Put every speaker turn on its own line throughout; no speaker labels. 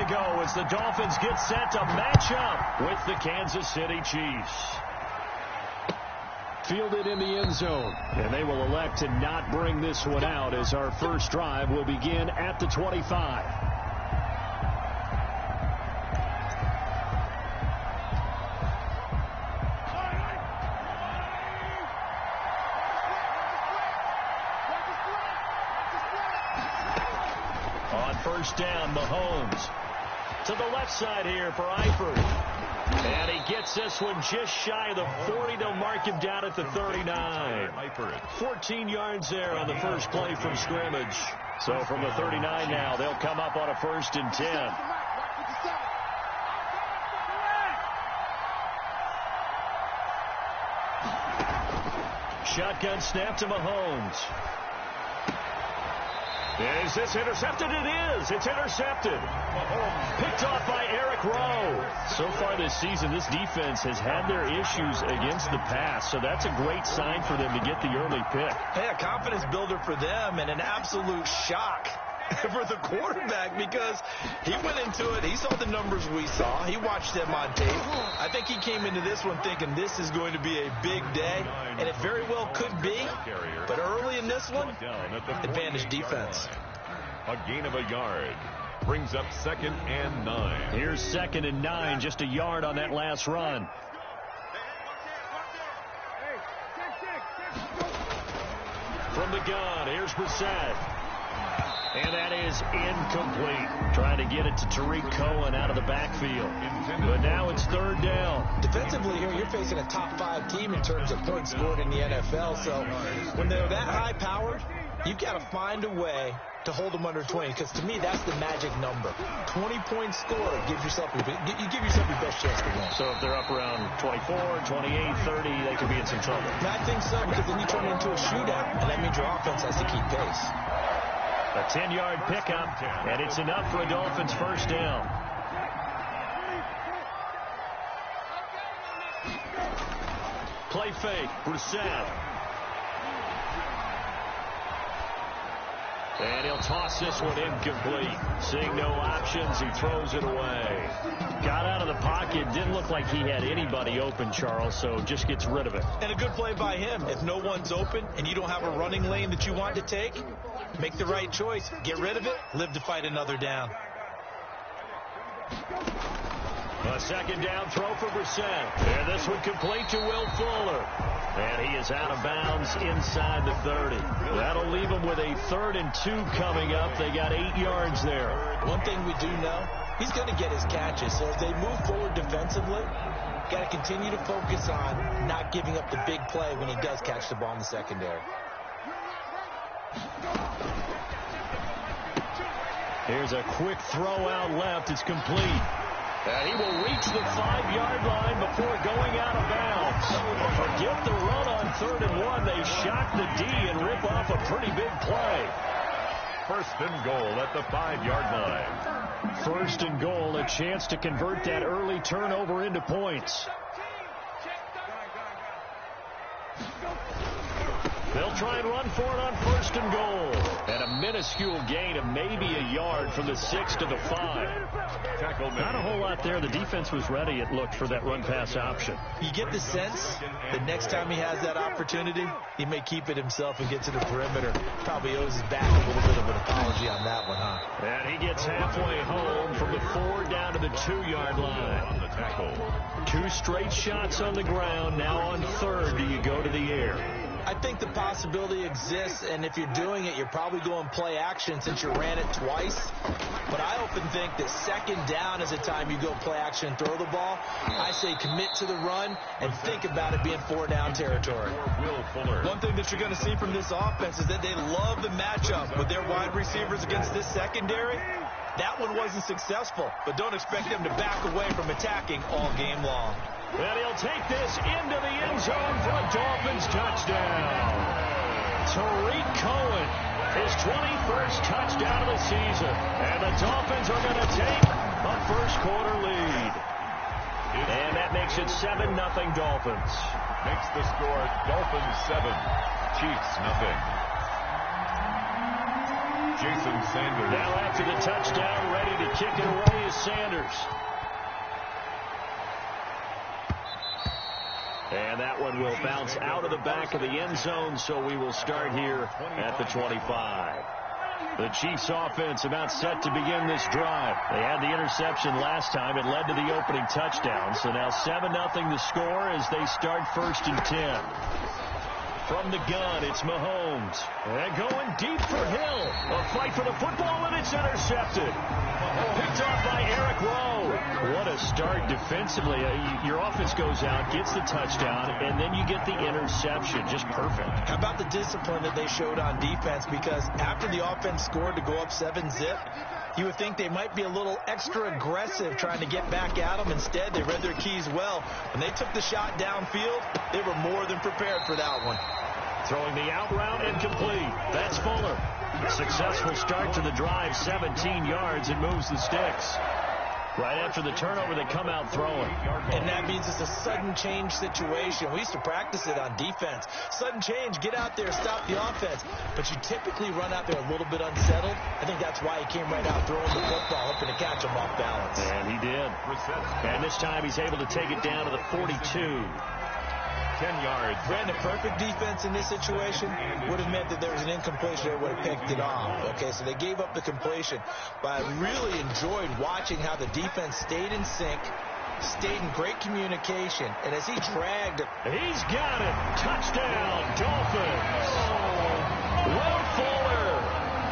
go as the Dolphins get set to match up with the Kansas City Chiefs. Fielded in the end zone, and they will elect to not bring this one out as our first drive will begin at the 25. On first down, Mahomes to the left side here for Eifert. And he gets this one just shy of the 40. They'll mark him down at the 39. 14 yards there on the first play from scrimmage. So from the 39 now, they'll come up on a 1st and 10. Shotgun snap to Mahomes. Is this intercepted? It is. It's intercepted. Picked off by Eric Rowe. So far this season, this defense has had their issues against the pass, so that's a great sign for them to get the early pick.
Hey, a confidence builder for them and an absolute shock for the quarterback because he went into it. He saw the numbers we saw. He watched them on tape. I think he came into this one thinking this is going to be a big day, and it very well could be. But early in this one, advantage defense.
A gain of a yard. Brings up 2nd and 9.
Here's 2nd and 9, just a yard on that last run. From the gun, here's Brissett. And that is incomplete. Trying to get it to Tariq Cohen out of the backfield. But now it's 3rd down.
Defensively here, you're facing a top 5 team in terms of points scored in the NFL. So when they're that high powered, you've got to find a way to hold them under 20. Because to me, that's the magic number. 20 points scored gives yourself your best chance to win.
So if they're up around 24, 28, 30, they could be in some trouble.
And I think so, because then you turn it into a shootout, and that means your offense has to keep pace.
A 10-yard pickup, and it's enough for a Dolphins 1st down. Play fake, Brissett. And he'll toss this one incomplete. Seeing no options, he throws it away. Got out of the pocket, didn't look like he had anybody open, Charles, so just gets rid of it.
And a good play by him. If no one's open and you don't have a running lane that you want to take, make the right choice. Get rid of it, live to fight another down.
A 2nd down throw for Brissett. And this one complete to Will Fuller. And he is out of bounds inside the 30. That'll leave him with a 3rd and 2 coming up. They got 8 yards there.
One thing we do know, he's going to get his catches. So as they move forward defensively, got to continue to focus on not giving up the big play when he does catch the ball in the secondary.
Here's a quick throw out left. It's complete. And he will reach the 5-yard line before going out of bounds. Forget the run on 3rd and 1. They shock the D and rip off a pretty big play.
1st and goal at the 5-yard line.
1st and goal, a chance to convert that early turnover into points. They'll try and run for it on 1st and goal. And a minuscule gain of maybe a yard from the 6 to the 5. Not a whole lot there. The defense was ready, it looked, for that run-pass option.
You get the sense that next time he has that opportunity, he may keep it himself and get to the perimeter. Probably owes his back a little bit of an apology on that one, huh?
And he gets halfway home from the 4 down to the 2-yard line.
On the tackle.
2 straight shots on the ground. Now on 3rd, do you go to the air?
I think the possibility exists, and if you're doing it, you're probably going play action since you ran it twice. But I often think that 2nd down is the time you go play action and throw the ball. I say commit to the run and think about it being 4-down territory. One thing that you're going to see from this offense is that they love the matchup with their wide receivers against this secondary. That one wasn't successful, but don't expect them to back away from attacking all game long.
And he'll take this into the end zone for a Dolphins touchdown. Tariq Cohen, his 21st touchdown of the season. And the Dolphins are going to take a 1st quarter lead. And that makes it 7-0 Dolphins.
Makes the score Dolphins 7, Chiefs 0. Jason Sanders.
Now after the touchdown, ready to kick it away is Sanders. And that one will bounce out of the back of the end zone, so we will start here at the 25. The Chiefs offense about set to begin this drive. They had the interception last time. It led to the opening touchdown. So now 7-0 the score as they start 1st and 10. From the gun, it's Mahomes. And going deep for Hill. A fight for the football, and it's intercepted. Picked off by Eric Rowe. What a start defensively. Your offense goes out, gets the touchdown, and then you get the interception. Just perfect.
How about the discipline that they showed on defense? Because after the offense scored to go up 7-zip, you would think they might be a little extra aggressive trying to get back at them. Instead, they read their keys well. When they took the shot downfield, they were more than prepared for that one.
Throwing the out route and complete. That's Fuller. Successful start to the drive, 17 yards, and moves the sticks. Right after the turnover, they come out throwing.
And that means it's a sudden change situation. We used to practice it on defense. Sudden change, get out there, stop the offense. But you typically run out there a little bit unsettled. I think that's why he came right out throwing the football, hoping to catch him off balance.
And he did. And this time he's able to take it down to the 42.
10 yards.
Brandon, perfect defense in this situation would have meant that there was an incompletion that would have picked it off. Okay, so they gave up the completion. But I really enjoyed watching how the defense stayed in sync, stayed in great communication, and as he dragged...
He's got it. Touchdown, Dolphins. Will Fuller,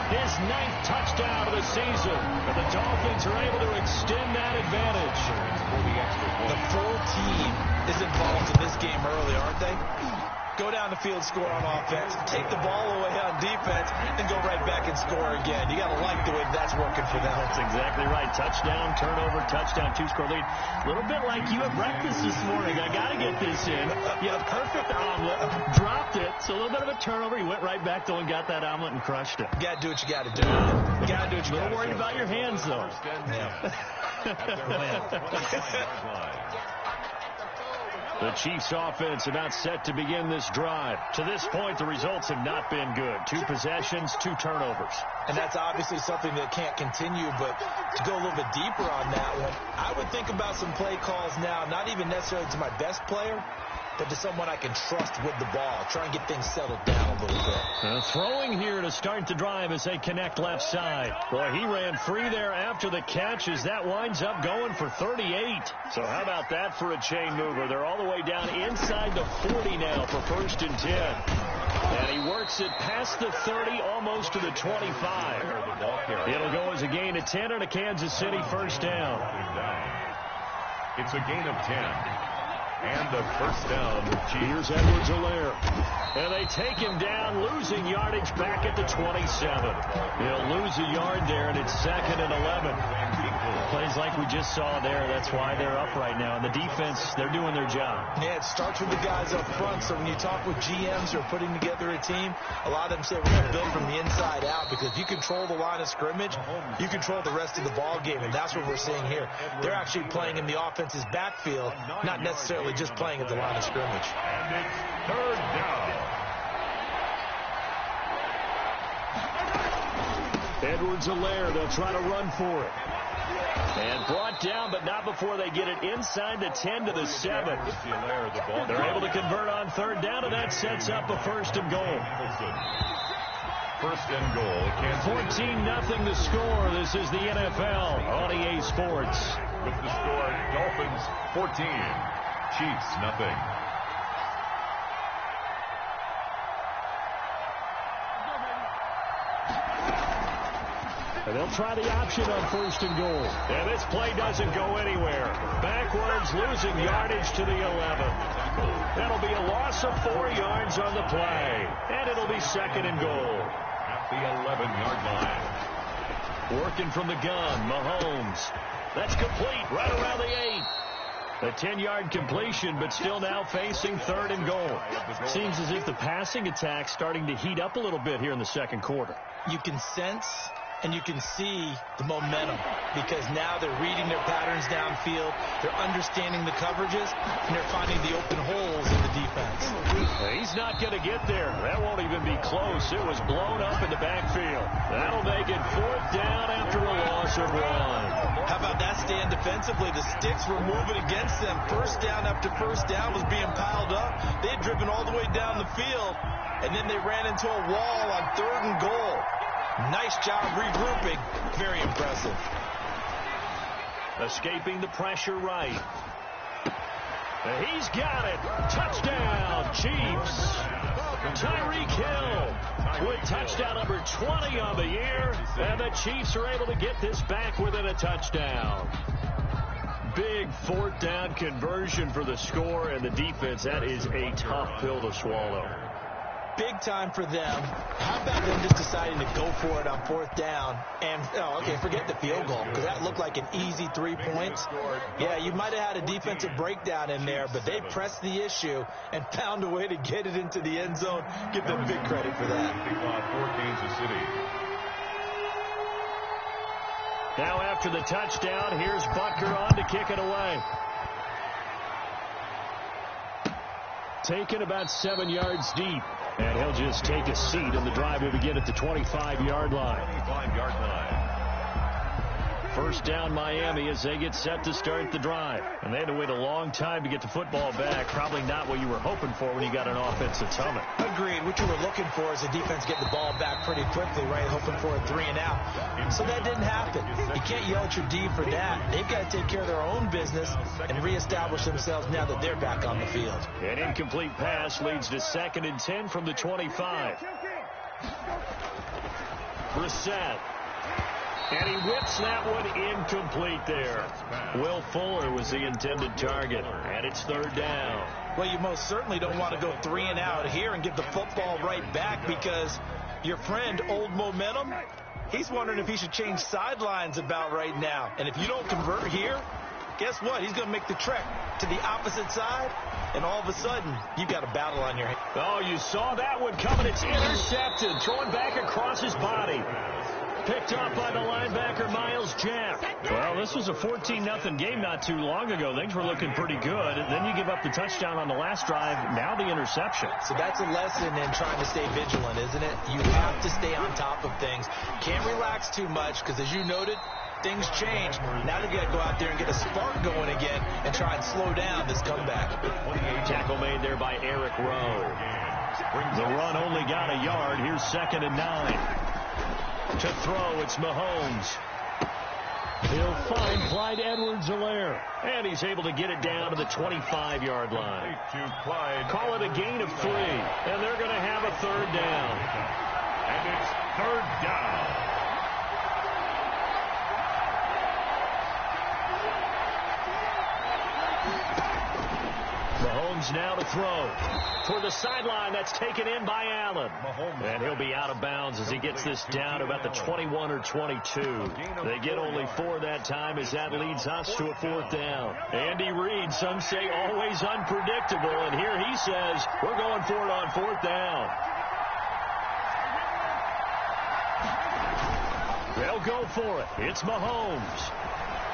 his 9th touchdown of the season. And the Dolphins are able to extend that advantage.
The full team is involved in this game early, aren't they? Go down the field, score on offense, take the ball away on defense, and go right back and score again. You got to like the way that's working for them.
That's exactly right. Touchdown, turnover, touchdown, 2-score lead. A little bit like you at breakfast this morning. I got to get this in. You have perfect omelet, dropped it. So a little bit of a turnover. You went right back though and got that omelet and crushed it.
You got to do what you got to do. You got to do what you got to do.
Worried about your hands though. The Chiefs offense about set to begin this drive. To this point, the results have not been good. 2 possessions, 2 turnovers.
And that's obviously something that can't continue, but to go a little bit deeper on that one, I would think about some play calls now, not even necessarily to my best player, but to someone I can trust with the ball. Try and get things settled down a little bit.
Throwing here to start the drive as they connect left side. Boy, he ran free there after the catch as that winds up going for 38. So how about that for a chain mover? They're all the way down inside the 40 now for 1st and 10. And he works it past the 30, almost to the 25. It'll go as a gain of 10 and a Kansas City 1st down.
It's a gain of 10. And the 1st down.
Here's Edwards-Helaire. And they take him down, losing yardage back at the 27. He'll lose a yard there, and it's 2nd and 11. Plays like we just saw there. That's why they're up right now. And the defense, they're doing their job.
Yeah, it starts with the guys up front. So when you talk with GMs who are putting together a team, a lot of them say we're going to build from the inside out, because if you control the line of scrimmage, you control the rest of the ball game. And that's what we're seeing here. They're actually playing in the offense's backfield, not necessarily just playing at the line of scrimmage.
And it's 3rd down.
Edwards-Helaire, they'll try to run for it. And brought down, but not before they get it inside the 10 to the 7. They're able to convert on 3rd down, and that sets up a 1st and goal.
1st and goal.
14-0 the score. This is the NFL on EA Sports.
With the score, Dolphins 14, Chiefs nothing.
And they'll try the option on 1st and goal. And this play doesn't go anywhere. Backwards, losing yardage to the 11. That'll be a loss of 4 yards on the play. And it'll be 2nd and goal.
At the 11-yard line.
Working from the gun, Mahomes. That's complete right around the 8. A 10-yard completion, but still now facing 3rd and goal. Seems as if the passing attack's starting to heat up a little bit here in the 2nd quarter.
You can sense And you can see the momentum because now they're reading their patterns downfield, they're understanding the coverages, and they're finding the open holes in the defense.
He's not going to get there. That won't even be close. It was blown up in the backfield. That'll make it 4th down after a loss of 1.
How about that stand defensively? The sticks were moving against them. First down after first down was being piled up. They had driven all the way down the field, and then they ran into a wall on 3rd and goal. Nice job regrouping. Very impressive.
Escaping the pressure right. He's got it. Touchdown, Chiefs. Tyreek Hill with touchdown number 20 on the year. And the Chiefs are able to get this back within a touchdown. Big 4th down conversion for the score, and the defense, that is a tough pill to swallow.
Big time for them. How about them just deciding to go for it on 4th down? And, forget the field goal, because that looked like an easy 3 points. Yeah, you might have had a defensive breakdown in there, but they pressed the issue and found a way to get it into the end zone. Give them big credit for that.
Now after the touchdown, here's Butker on to kick it away. Taken about 7 yards deep. And he'll just take a seat, and the drive will begin at the 25-yard line.
25-yard line.
First down Miami as they get set to start the drive. And they had to wait a long time to get the football back. Probably not what you were hoping for when you got an offensive summit.
Agreed. What you were looking for is the defense getting the ball back pretty quickly, right? Hoping for a 3-and-out. So that didn't happen. You can't yell at your D for that. They've got to take care of their own business and reestablish themselves now that they're back on the field.
An incomplete pass leads to 2nd and 10 from the 25. Brissett. And he whips that one incomplete there. Will Fuller was the intended target. And it's 3rd down.
Well, you most certainly don't want to go 3-and-out here and get the football right back because your friend, Old Momentum, he's wondering if he should change sidelines about right now. And if you don't convert here, guess what? He's going to make the trek to the opposite side, and all of a sudden, you've got a battle on your hands.
Oh, you saw that one coming. It's intercepted. Throwing back across his body. Picked up by the linebacker, Miles Jack. Well, this was a 14-0 game not too long ago. Things were looking pretty good. And then you give up the touchdown on the last drive. Now the interception.
So that's a lesson in trying to stay vigilant, isn't it? You have to stay on top of things. Can't relax too much because, as you noted, things change. Now they've got to go out there and get a spark going again and try and slow down this comeback.
Tackle made there by Eric Rowe. The run only got a yard. Here's 2nd and 9. To throw, it's Mahomes. He'll find Clyde Edwards-Helaire. And he's able to get it down to the 25-yard line. Call it a gain of 3. And they're going to have a 3rd down.
And it's 3rd down.
Mahomes now to throw. Toward the sideline, that's taken in by Allen. And he'll be out of bounds as he gets this down to about the 21 or 22. They get only 4 that time as that leads us to a 4th down. Andy Reid, some say always unpredictable, and here he says, we're going for it on 4th down. They'll go for it. It's Mahomes.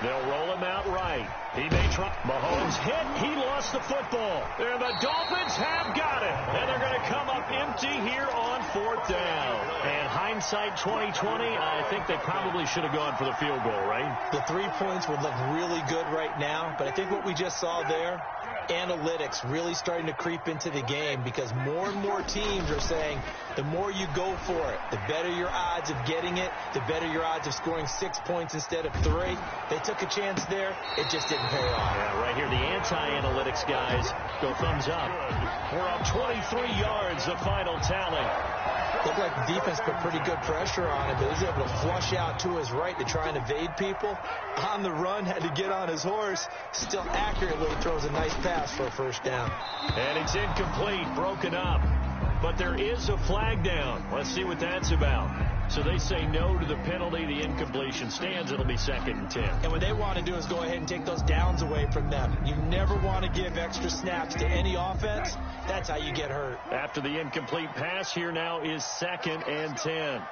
They'll roll him out right. He may try. Mahomes hit. He lost the football. And the Dolphins have got it. And they're going to come up empty here on 4th down. And hindsight 2020, I think they probably should have gone for the field goal, right?
The 3 points would look really good right now. But I think what we just saw there, analytics really starting to creep into the game because more and more teams are saying the more you go for it, the better your odds of getting it, the better your odds of scoring 6 points instead of 3. They took a chance there. It just didn't pay off.
Yeah, right here, the anti-analytics guys go thumbs up. We're up 23 yards, the final tally.
Looked like the defense put pretty good pressure on him, but he was able to flush out to his right to try and evade people. On the run, had to get on his horse. Still accurately throws a nice pass for a 1st down.
And it's incomplete, broken up. But there is a flag down. Let's see what that's about. So they say no to the penalty. The incompletion stands. It'll be 2nd and 10.
And what they want to do is go ahead and take those downs away from them. You never want to give extra snaps to any offense. That's how you get hurt.
After the incomplete pass, here now is 2nd and 10.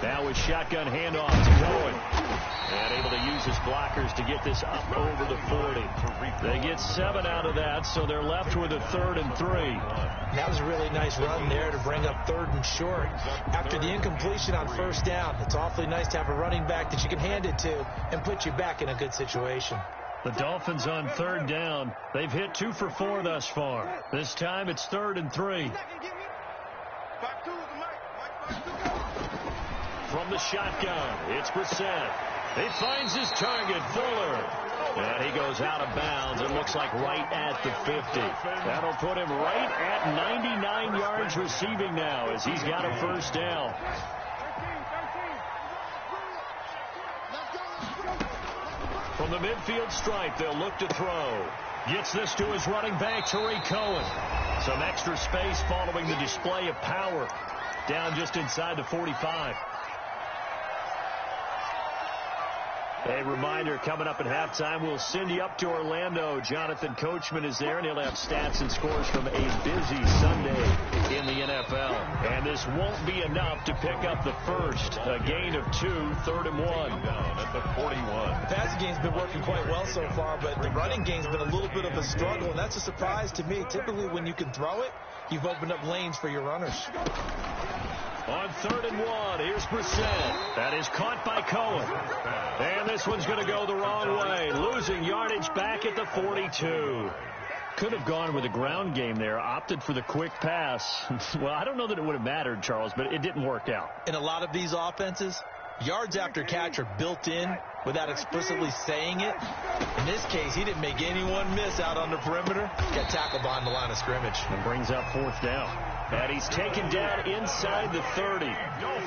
Now with shotgun handoff to Cohen. And able to use his blockers to get this up over the 40. They get 7 out of that, so they're left with a 3rd and 3.
That was a really nice run there to bring up 3rd and short. After the incompletion on 1st down, it's awfully nice to have a running back that you can hand it to and put you back in a good situation.
The Dolphins on 3rd down. They've hit 2 for 4 thus far. This time it's 3rd and 3. From the shotgun, it's Brissett. He finds his target, Fuller. And he goes out of bounds. It looks like right at the 50. That'll put him right at 99 yards receiving now as he's got a 1st down. From the midfield stripe, they'll look to throw. Gets this to his running back, Tariq Cohen. Some extra space following the display of power. Down just inside the 45. A reminder, coming up at halftime, we'll send you up to Orlando. Jonathan Coachman is there, and he'll have stats and scores from a busy Sunday in the NFL. And this won't be enough to pick up the first. A gain of 2, 3rd and 1.
Down at the 41.
The passing game's been working quite well so far, but the running game's been a little bit of a struggle, and that's a surprise to me. Typically, when you can throw it, you've opened up lanes for your runners.
On 3rd and 1, here's Brissett. That is caught by Cohen. And this one's going to go the wrong way. Losing yardage back at the 42. Could have gone with a ground game there. Opted for the quick pass. Well, I don't know that it would have mattered, Charles, but it didn't work out.
In a lot of these offenses, yards after catch are built in without explicitly saying it. In this case, he didn't make anyone miss out on the perimeter. Got tackled behind the line of scrimmage.
And brings up 4th down. And he's taken down inside the 30.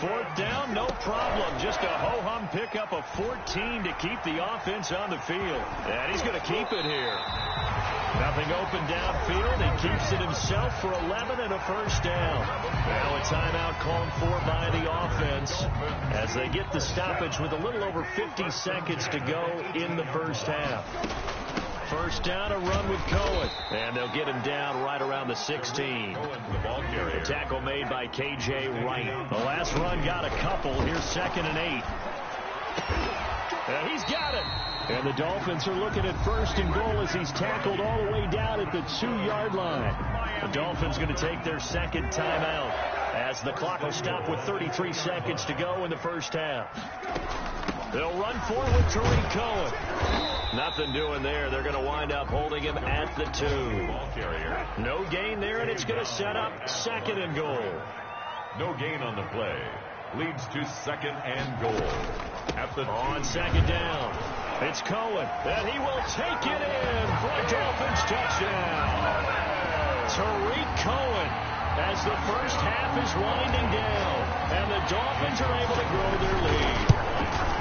4th down, no problem. Just a ho-hum pickup of 14 to keep the offense on the field. And he's going to keep it here. Nothing open downfield. He keeps it himself for 11 and a 1st down. Now a timeout called for by the offense as they get the stoppage with a little over 50 seconds to go in the 1st half. 1st down, a run with Cohen. And they'll get him down right around the 16. The tackle made by K.J. Wright. The last run got a couple. Here's 2nd and 8. And he's got it. And the Dolphins are looking at 1st and goal as he's tackled all the way down at the 2-yard line. The Dolphins going to take their 2nd timeout as the clock will stop with 33 seconds to go in the 1st half. They'll run forward with Tariq Cohen. Nothing doing there. They're going to wind up holding him at the 2. No gain there, and it's going to set up 2nd and goal.
No gain on the play. Leads to 2nd and goal.
On 2nd down, it's Cohen, and he will take it in for a Dolphins touchdown. Tariq Cohen as the 1st half is winding down, and the Dolphins are able to grow their lead.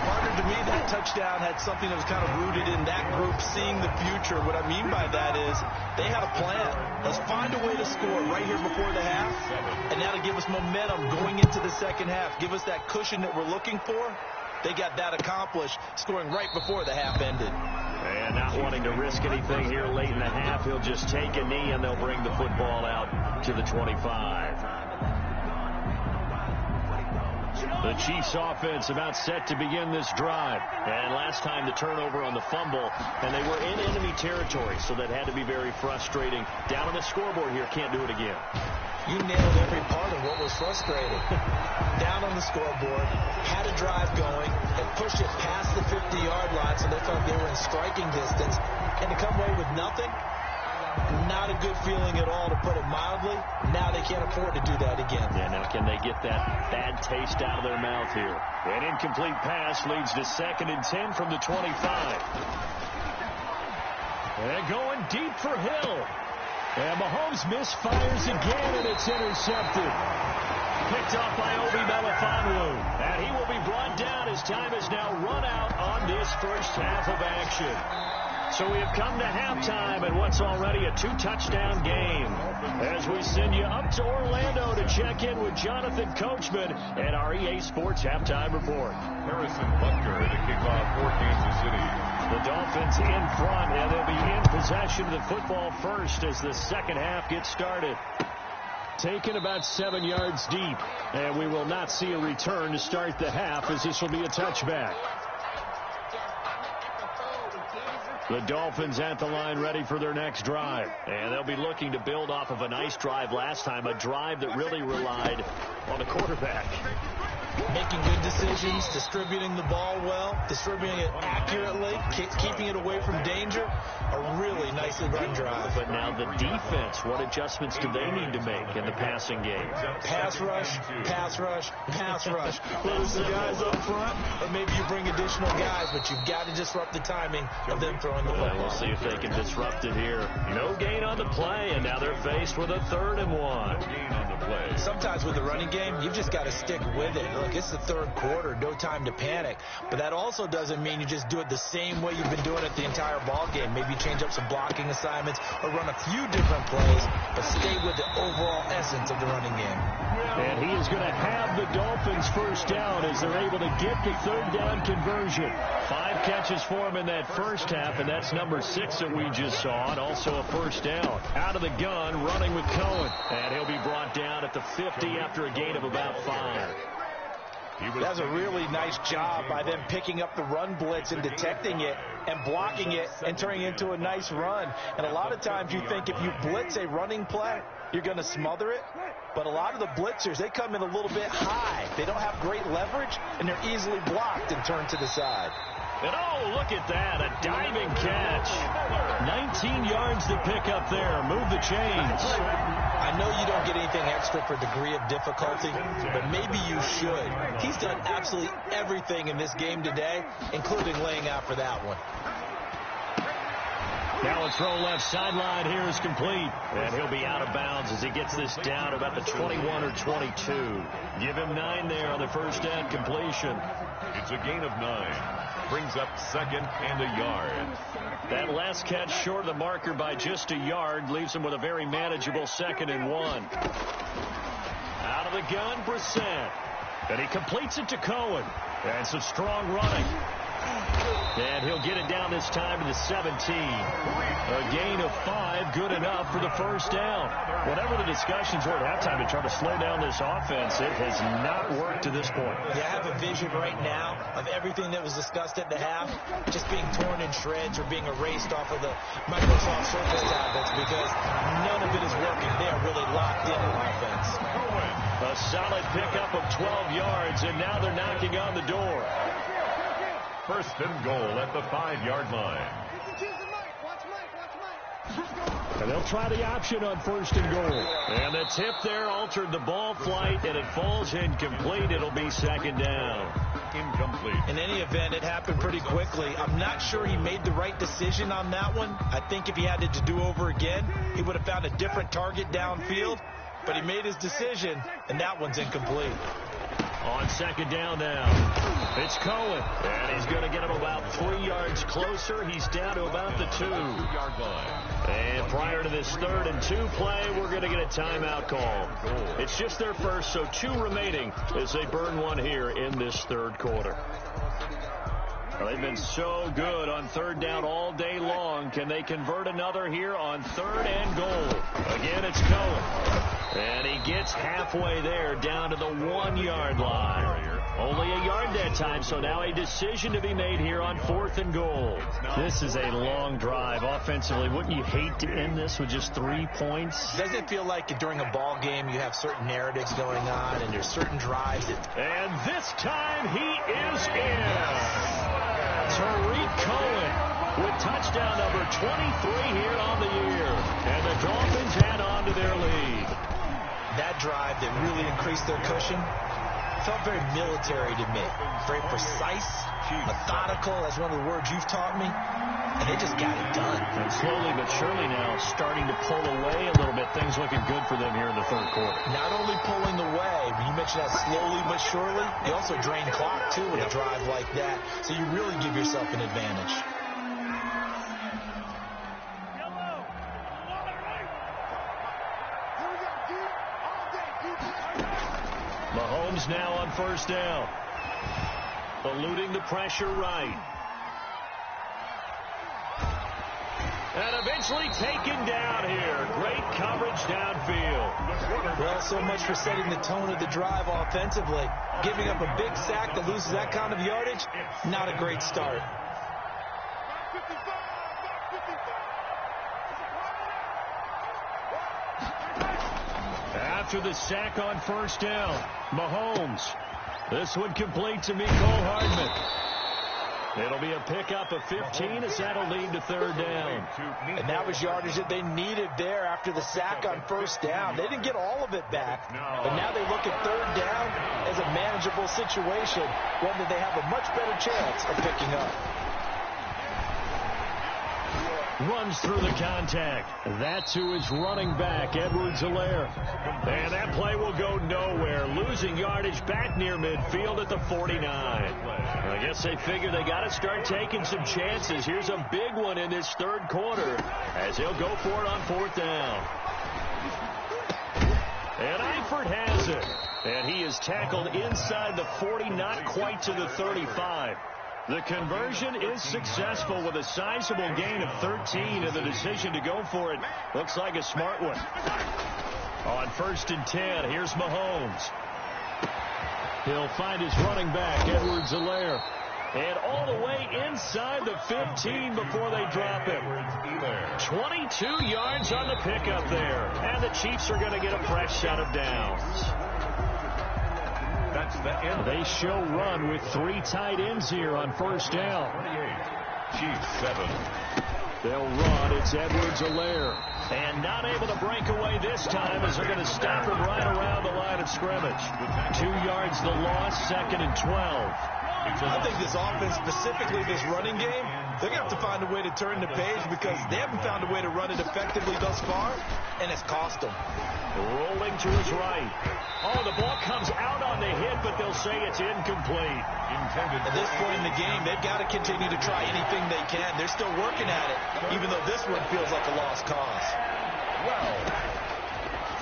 Partner, to me, that touchdown had something that was kind of rooted in that group seeing the future. What I mean by that is they had a plan. Let's find a way to score right here before the half, and that'll give us momentum going into the 2nd half. Give us that cushion that we're looking for. They got that accomplished, scoring right before the half ended.
And not wanting to risk anything here late in the half, he'll just take a knee, and they'll bring the football out to the 25. The Chiefs offense about set to begin this drive. And last time the turnover on the fumble, and they were in enemy territory, so that had to be very frustrating. Down on the scoreboard here, can't do it again.
You nailed every part of what was frustrating. Down on the scoreboard, had a drive going, and pushed it past the 50-yard line so they felt they were in striking distance. And to come away with nothing, not a good feeling at all, to put it mildly. Now they can't afford to do that again.
Yeah, now can they get that bad taste out of their mouth here? An incomplete pass leads to 2nd and 10 from the 25. And going deep for Hill. And Mahomes misfires again, and it's intercepted. Picked off by Obi Melifonwu. And he will be brought down as time is now run out on this 1st half of action. So we have come to halftime in what's already a 2-touchdown game. As we send you up to Orlando to check in with Jonathan Coachman and our EA Sports Halftime Report.
Harrison Butker to kick off for Kansas City.
The Dolphins in front, and they'll be in possession of the football first as the 2nd half gets started. Taken about 7 yards deep. And we will not see a return to start the half, as this will be a touchback. The Dolphins at the line ready for their next drive. And they'll be looking to build off of a nice drive last time, a drive that really relied on the quarterback.
Making good decisions, distributing the ball well, distributing it accurately, keeping it away from danger. A really nicely run drive.
But now the defense, what adjustments do they need to make in the passing game?
Pass rush, pass rush, pass rush. Whether it's the guys up front or maybe you bring additional guys, but you've got to disrupt the timing of them throwing the football.
We'll see if they can disrupt it here. No gain on the play, and now they're faced with a 3rd and 1.
No gain on the play.
Sometimes with the running game, you've just got to stick with it. Look, it's the 3rd quarter, no time to panic. But that also doesn't mean you just do it the same way you've been doing it the entire ball game. Maybe change up some blocking assignments or run a few different plays, but stay with the overall essence of the running game.
And he is going to have the Dolphins first down as they're able to get the 3rd down conversion. 5 catches for him in that first half, and that's number 6 that we just saw, and also a first down. Out of the gun, running with Cohen. And he'll be brought down at the 50 after a gain of about 5.
That's a really nice job by them picking up the run blitz and detecting it and blocking it and turning it into a nice run. And a lot of times you think if you blitz a running play, you're going to smother it. But a lot of the blitzers, they come in a little bit high. They don't have great leverage, and they're easily blocked and turned to the side.
And oh, look at that, a diving catch. 19 yards to pick up there. Move the chains.
I know you don't get anything extra for degree of difficulty, but maybe you should. He's done absolutely everything in this game today, including laying out for that one.
Now a throw left sideline here is complete. And he'll be out of bounds as he gets this down about the 21 or 22. Give him 9 there on the first down completion.
It's a gain of 9. Brings up 2nd and a yard.
That last catch short of the marker by just a yard leaves him with a very manageable 2nd and 1. Out of the gun, Brissett. And he completes it to Cohen. And some strong running. And he'll get it down this time to the 17. A gain of 5, good enough for the first down. Whatever the discussions were at halftime to try to slow down this offense, it has not worked to this point.
Yeah, I have a vision right now of everything that was discussed at the half just being torn in shreds or being erased off of the Microsoft Surface tablets because none of it is working. They are really locked in on offense.
A solid pickup of 12 yards, and now they're knocking on the door.
1st and goal at the 5-yard line.
And they'll try the option on 1st and goal. And the tip there altered the ball flight, and it falls incomplete. It'll be 2nd down.
Incomplete.
In any event, it happened pretty quickly. I'm not sure he made the right decision on that one. I think if he had it to do over again, he would have found a different target downfield. But he made his decision, and that one's incomplete.
On 2nd down now, it's Cohen, and he's going to get him about 3 yards closer. He's down to about the 2-yard line. And prior to this 3rd and 2 play, we're going to get a timeout call. It's just their first, so 2 remaining as they burn one here in this 3rd quarter. Well, they've been so good on 3rd down all day long. Can they convert another here on 3rd and goal? Again, it's Cohen. And he gets halfway there, down to the 1-yard line. Only a yard that time, so now a decision to be made here on 4th and goal. This is a long drive offensively. Wouldn't you hate to end this with just 3 points?
Doesn't it feel like during a ball game you have certain narratives going on and there's certain drives that...
And this time he is in. Tariq Cohen with touchdown number 23 here on the year. And the Dolphins add on to their lead.
That drive that really increased their cushion felt very military to me. Very precise, methodical, that's one of the words you've taught me. And they just got it done.
And slowly but surely now starting to pull away a little bit. Things looking good for them here in the 3rd quarter.
Not only pulling away, but you mentioned that slowly but surely. You also drain clock, too, with a drive like that. So you really give yourself an advantage.
Mahomes now on 1st down. Eluding the pressure right. And eventually taken down here. Great coverage downfield.
Well, so much for setting the tone of the drive offensively. Giving up a big sack that loses that kind of yardage, not a great start.
After the sack on first down, Mahomes. This one complete to Mecole Hardman. It'll be a pickup of 15 as that'll lead to third down.
And that was yardage that they needed there after the sack on first down. They didn't get all of it back, but now they look at third down as a manageable situation, one that they have a much better chance of picking up.
Runs through the contact. That's who is running back, Edwards-Helaire. And that play will go nowhere. Losing yardage back near midfield at the 49. I guess they figure they got to start taking some chances. Here's a big one in this third quarter as he'll go for it on fourth down. And Eifert has it. And he is tackled inside the 40, not quite to the 35. The conversion is successful with a sizable gain of 13, and the decision to go for it looks like a smart one. On 1st and 10, here's Mahomes. He'll find his running back, Edwards-Helaire. And all the way inside the 15 before they drop him. 22 yards on the pickup there. And the Chiefs are going to get a fresh set of downs.
That's the end.
They show run with 3 tight ends here on first down.
28. Chiefs 7.
They'll run. It's Edwards-Helaire. And not able to break away this time as they're going to stop him right around the line of scrimmage. 2 yards the loss, 2nd and 12.
I think this offense, specifically this running game, they're going to have to find a way to turn the page because they haven't found a way to run it effectively thus far, and it's cost them.
Rolling to his right. Oh, the ball comes out on the hit, but they'll say it's incomplete.
At this point in the game, they've got to continue to try anything they can. They're still working at it, even though this one feels like a lost cause.
Well,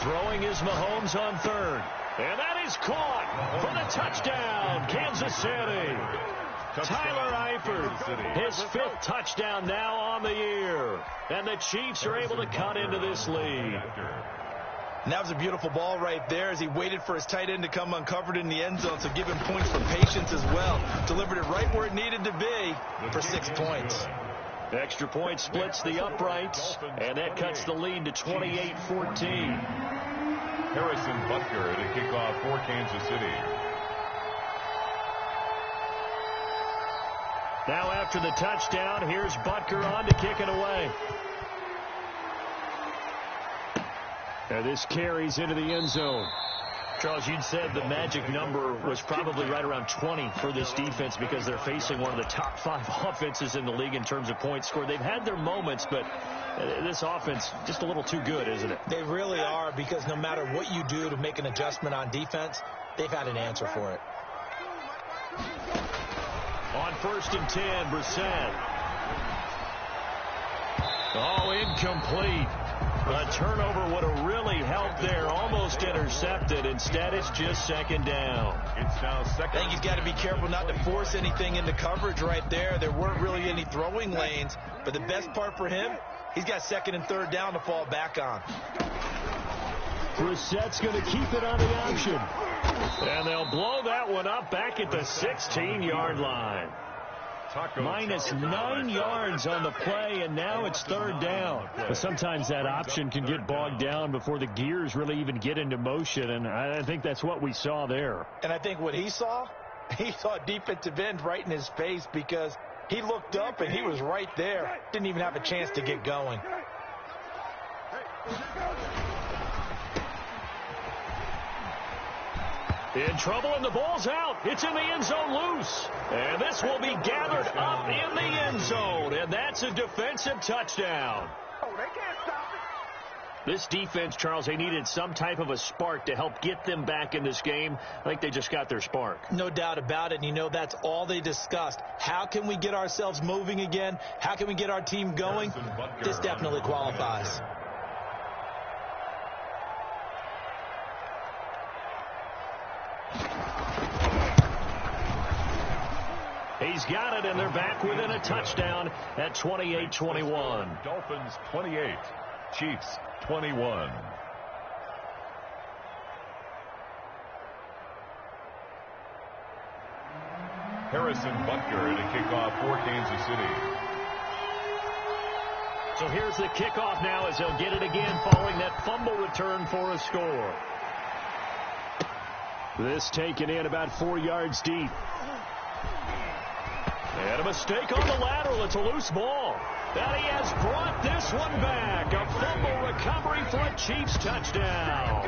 throwing is Mahomes on third. And that is caught for the touchdown, Kansas City. Tyler Eifert, his 5th touchdown now on the year. And the Chiefs are able to cut into this lead.
And that was a beautiful ball right there as he waited for his tight end to come uncovered in the end zone, so give him points for patience as well. Delivered it right where it needed to be for 6 points.
Extra point splits the uprights, and that cuts the lead to 28-14.
Harrison Butker to kick off for Kansas City.
Now after the touchdown, here's Butker on to kick it away. And this carries into the end zone. Charles, you'd said the magic number was probably right around 20 for this defense because they're facing one of the top 5 offenses in the league in terms of points scored. They've had their moments, but this offense just a little too good, isn't it?
They really are, because no matter what you do to make an adjustment on defense, they've had an answer for it.
On 1st and 10, Brissett. Oh, incomplete. A turnover would have really helped there. Almost intercepted. Instead, it's just 2nd down.
It's now 2nd.
I think he's got to be careful not to force anything into coverage right there. There weren't really any throwing lanes. But the best part for him, he's got 2nd and 3rd down to fall back on.
Brissett's going to keep it on the option. And they'll blow that one up back at the 16-yard line. Minus 9 yards on the play, and now it's 3rd down. But sometimes that option can get bogged down before the gears really even get into motion, and I think that's what we saw there.
And I think what he saw a defensive end right in his face because he looked up and he was right there. Didn't even have a chance to get going.
In trouble, and the ball's out. It's in the end zone loose. And this will be gathered up in the end zone. And that's a defensive touchdown.
Oh, they can't stop it.
This defense, Charles, they needed some type of a spark to help get them back in this game. I think they just got their spark.
No doubt about it. And you know, that's all they discussed. How can we get ourselves moving again? How can we get our team going? This definitely qualifies.
He's got it, and they're back within a touchdown at 28-21.
Dolphins 28, Chiefs 21. Harrison Butker to kick off for Kansas City.
So here's the kickoff now as they'll get it again following that fumble return for a score. This taken in about 4 yards deep. And a mistake on the lateral. It's a loose ball. And he has brought this one back. A fumble recovery for a Chiefs touchdown.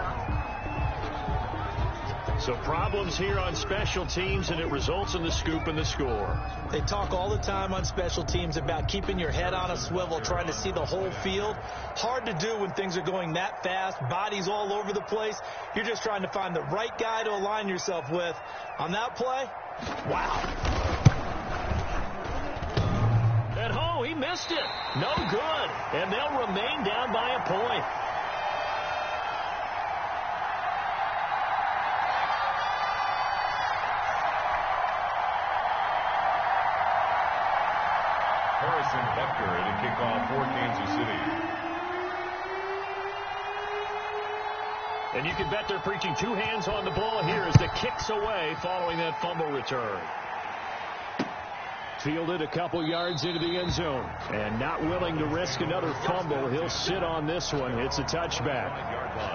So problems here on special teams, and it results in the scoop and the score.
They talk all the time on special teams about keeping your head on a swivel, trying to see the whole field. Hard to do when things are going that fast, bodies all over the place. You're just trying to find the right guy to align yourself with. On that play, wow.
And oh, he missed it. No good. And they'll remain down by a point.
Harrison Butker to kick off for Kansas City.
And you can bet they're preaching two hands on the ball here as the kick's away following that fumble return. Fielded a couple yards into the end zone. And not willing to risk another fumble, he'll sit on this one. It's a touchback.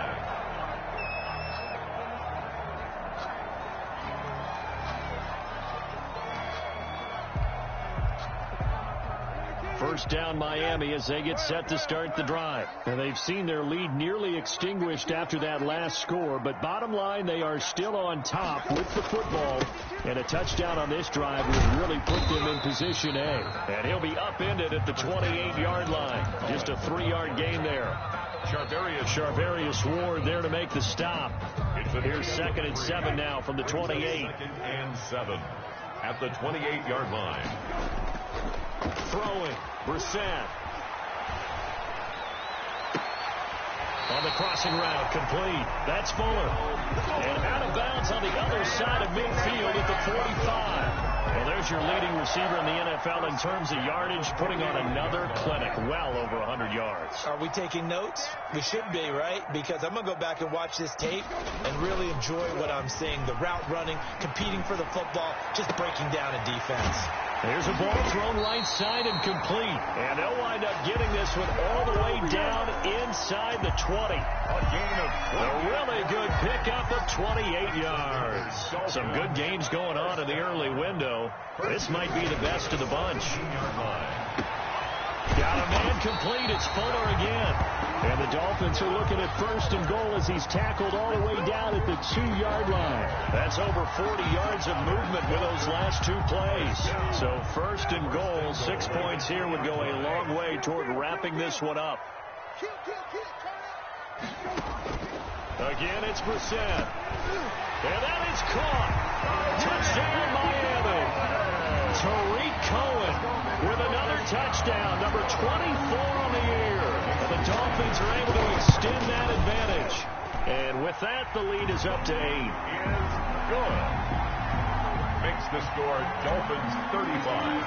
First down Miami as they get set to start the drive. And they've seen their lead nearly extinguished after that last score, but bottom line, they are still on top with the football. And a touchdown on this drive would really put them in position A. And he'll be upended at the 28-yard line. Just a 3-yard gain there. Charvarius Ward there to make the stop. Here's 2nd and 7 now from the 28.
2nd and 7 at the 28-yard line.
Throwing, Brissett. On the crossing route, complete. That's Fuller. And out of bounds on the other side of midfield at the 45. Well, there's your leading receiver in the NFL in terms of yardage, putting on another clinic, well over 100 yards.
Are we taking notes? We should be, right? Because I'm going to go back and watch this tape and really enjoy what I'm seeing. The route running, competing for the football, just breaking down a defense.
Here's a ball thrown right side and complete. And they'll wind up getting this one all the way down inside the 20.
A gain of 20.
A really good pickup of 28 yards. Some good games going on in the early window. This might be the best of the bunch. Got a man complete. It's Fuller again. And the Dolphins are looking at 1st and goal as he's tackled all the way down at the 2-yard line. That's over 40 yards of movement with those last 2 plays. So 1st and goal, 6 points here would go a long way toward wrapping this one up. Again, it's Brissett. And that is caught. Touchdown, Miami. Tariq Cohen with another touchdown, number 24 on the year. And the Dolphins are able to extend that advantage. And with that, the lead is up to 8.
Is good. Makes the score Dolphins 35.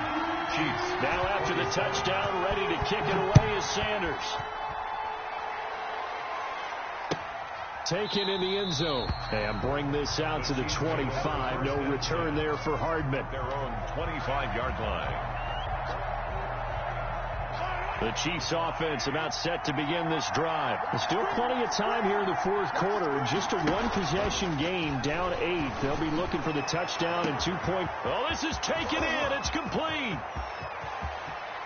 Chiefs.
Now after the touchdown, ready to kick it away is Sanders. Taken in the end zone. And bring this out to the 25. No return there for Hardman.
Their own 25-yard line.
The Chiefs offense about set to begin this drive. There's still plenty of time here in the 4th quarter. Just a 1-possession game, down 8. They'll be looking for the touchdown and 2-point. Oh, this is taken in. It's complete.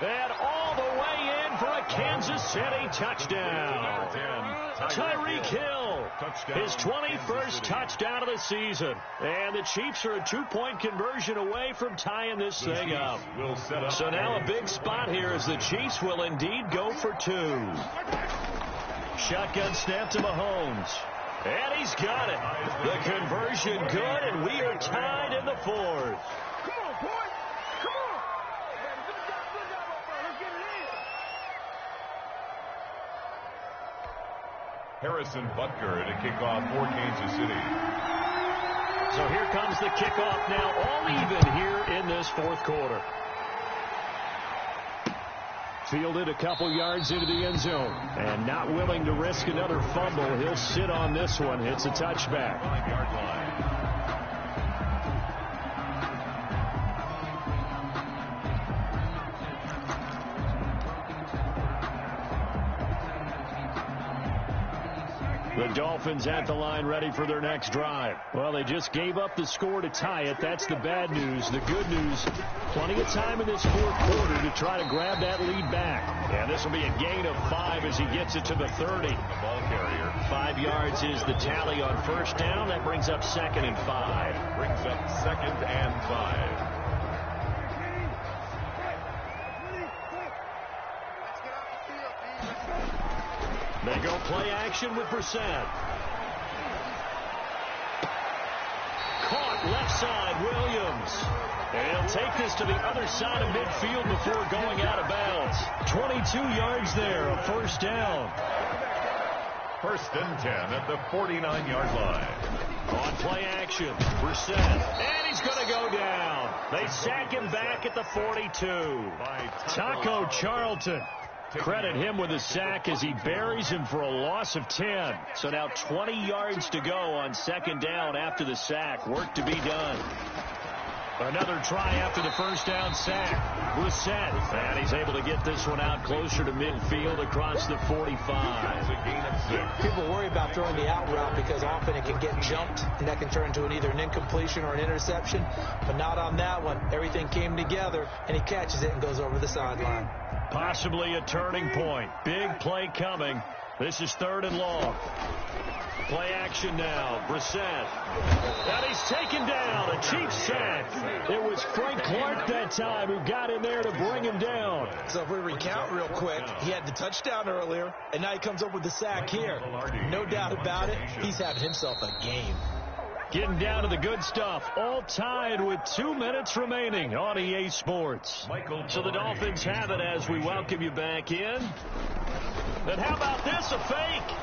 And all the way in for a Kansas City touchdown. Tyreek Hill, his 21st touchdown of the season. And the Chiefs are a 2-point conversion away from tying this thing up. So now a big spot here as the Chiefs will indeed go for 2. Shotgun snap to Mahomes. And he's got it. The conversion good, and we are tied in the 4th.
Come on, boys. Come on. Good job up front. Let's get it in.
Harrison Butker to kick off for Kansas City.
So here comes the kickoff now, all even here in this fourth quarter. Fielded a couple yards into the end zone. And not willing to risk another fumble. He'll sit on this one. It's a touchback.
5-yard line.
The Dolphins at the line ready for their next drive. Well, they just gave up the score to tie it. That's the bad news. The good news, plenty of time in this fourth quarter to try to grab that lead back. And this will be a gain of 5 as he gets it to the 30.
The ball carrier.
5 yards is the tally on first down. That brings up 2nd and 5.
Brings up 2nd and 5.
They go play action with Brissett. Caught left side, Williams. And he'll take this to the other side of midfield before going out of bounds. 22 yards there, a first down.
1st and 10 at the 49-yard line.
On play action, Brissett. And he's going to go down. They sack him back at the 42. Taco Charlton. Credit him with a sack as he buries him for a loss of 10. So now 20 yards to go on 2nd down after the sack. Work to be done. Another try after the first down sack. Brissett. And he's able to get this one out closer to midfield across the 45.
It's a gain of 6.
People worry about throwing the out route because often it can get jumped, and that can turn into either an incompletion or an interception. But not on that one. Everything came together, and he catches it and goes over the sideline.
Possibly a turning point. Big play coming. This is 3rd and long. Play action now. Brissett. And he's taken down. A cheap sack. It was Frank Clark that time who got in there to bring him down.
So if we recount real quick, he had the touchdown earlier, and now he comes up with the sack here. No doubt about it, he's having himself a game.
Getting down to the good stuff. All tied with 2 minutes remaining on EA Sports. So the Dolphins have it as we welcome you back in. And how about this? A fake.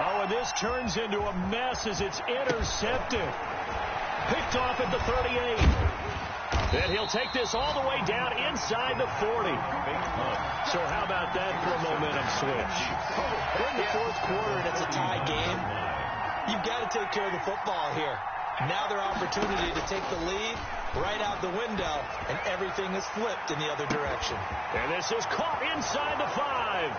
Oh, and this turns into a mess as it's intercepted. Picked off at the 38. And he'll take this all the way down inside the 40. So how about that for a momentum switch?
We're in the fourth quarter and it's a tie game. You've got to take care of the football here. Now their opportunity to take the lead right out the window, and everything is flipped in the other direction.
And this is caught inside the 5.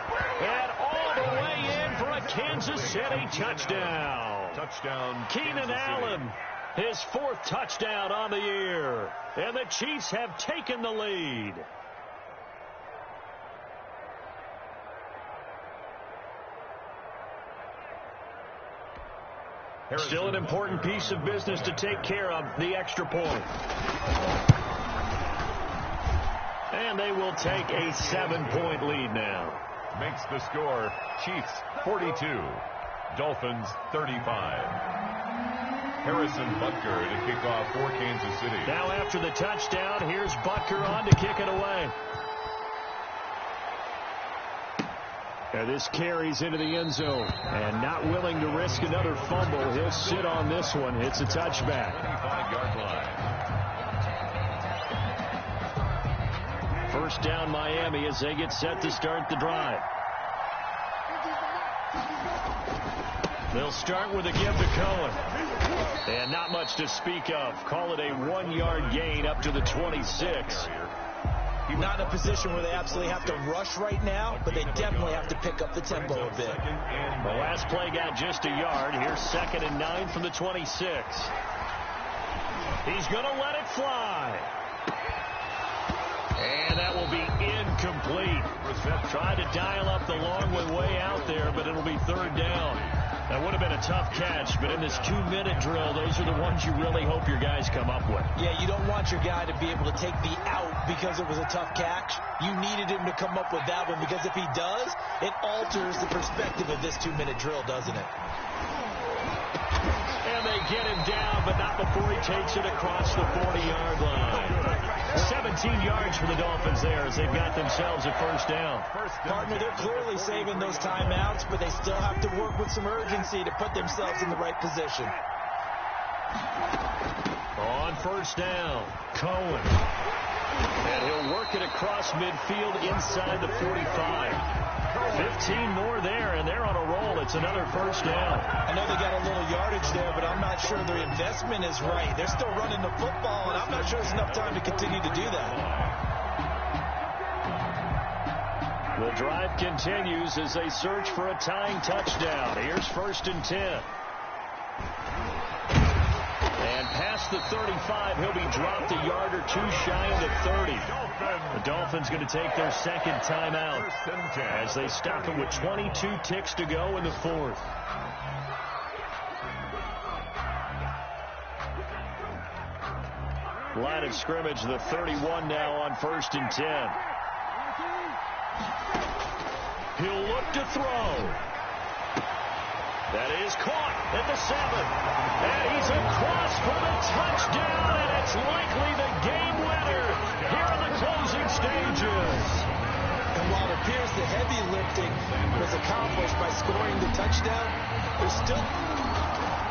And all the way in for a Kansas City touchdown.
Touchdown,
Keenan Allen, his 4th touchdown on the year. And the Chiefs have taken the lead. Still an important piece of business to take care of, the extra point. And they will take a 7-point lead now.
Makes the score Chiefs 42, Dolphins 35. Harrison Butker to kick off for Kansas City.
Now after the touchdown, here's Butker on to kick it away. And this carries into the end zone. And not willing to risk another fumble, he'll sit on this one. It's a touchback.
25-yard line.
First down Miami as they get set to start the drive. They'll start with a give to Cohen. And not much to speak of. Call it a 1-yard gain up to the 26.
Not in a position where they absolutely have to rush right now, but they definitely have to pick up the tempo a bit.
The last play got just a yard. Here's 2nd and 9 from the 26. He's going to let it fly. And that will be incomplete. Tried to dial up the long way out there, but it'll be 3rd down. That would have been a tough catch, but in this 2-minute drill, those are the ones you really hope your guys come up with.
Yeah, you don't want your guy to be able to take the out because it was a tough catch. You needed him to come up with that one, because if he does, it alters the perspective of this 2-minute drill, doesn't it?
And they get him down, but not before he takes it across the 40-yard line. 17 yards for the Dolphins there as they've got themselves a first down.
Partner, they're clearly saving those timeouts, but they still have to work with some urgency to put themselves in the right position.
On first down, Cohen. And he'll work it across midfield inside the 45. 15 more there, and they're on a roll. It's another first down.
I know they got a little yardage there, but I'm not sure their investment is right. They're still running the football, and I'm not sure there's enough time to continue to do that.
The drive continues as they search for a tying touchdown. Here's 1st and 10. And past the 35, he'll be dropped a yard or two shy of the 30. The Dolphins going to take their second timeout as they stop it with 22 ticks to go in the fourth. Line of scrimmage, the 31 now on 1st and 10. He'll look to throw. That is caught at the 7. And he's across for the touchdown, and it's likely the game winner here in the closing stages.
And while it appears the heavy lifting was accomplished by scoring the touchdown, there's still...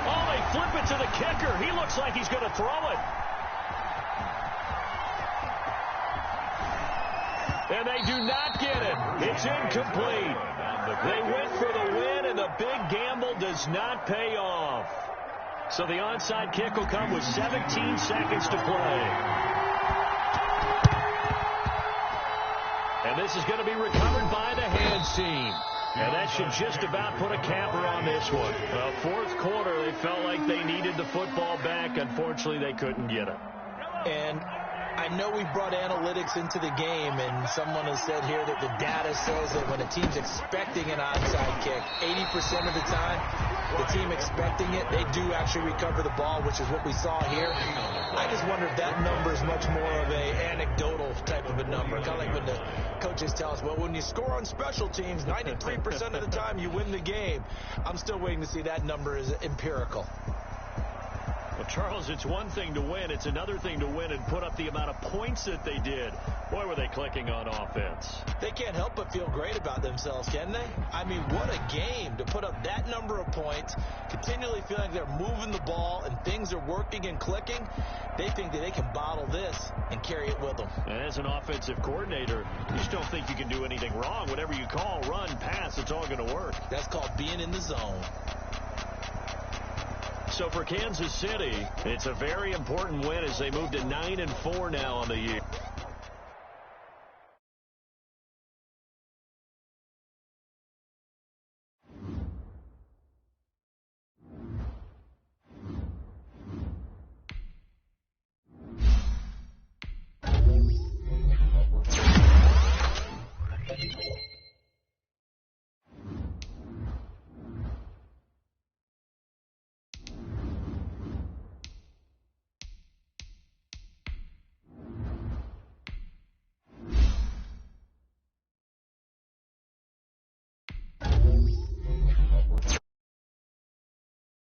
Oh, they flip it to the kicker. He looks like he's going to throw it. And they do not get it. It's incomplete. They went for the win, and the big gamble does not pay off. So the onside kick will come with 17 seconds to play. And this is going to be recovered by the hands team. And that should just about put a capper on this one. Fourth quarter, they felt like they needed the football back. Unfortunately, they couldn't get it.
And I know we brought analytics into the game, and someone has said here that the data says that when a team's expecting an onside kick, 80% of the time, the team expecting it, they do actually recover the ball, which is what we saw here. I just wonder if that number is much more of a anecdotal type of a number. Kind of like when the coaches tell us, well, when you score on special teams, 93% of the time you win the game. I'm still waiting to see that number is empirical.
Well, Charles, it's one thing to win. It's another thing to win and put up the amount of points that they did. Boy, were they clicking on offense.
They can't help but feel great about themselves, can they? I mean, what a game to put up that number of points, continually feeling like they're moving the ball and things are working and clicking. They think that they can bottle this and carry it with them.
And as an offensive coordinator, you just don't think you can do anything wrong. Whatever you call, run, pass, it's all going to work.
That's called being in the zone.
So for Kansas City, it's a very important win as they move to 9-4 now on the year.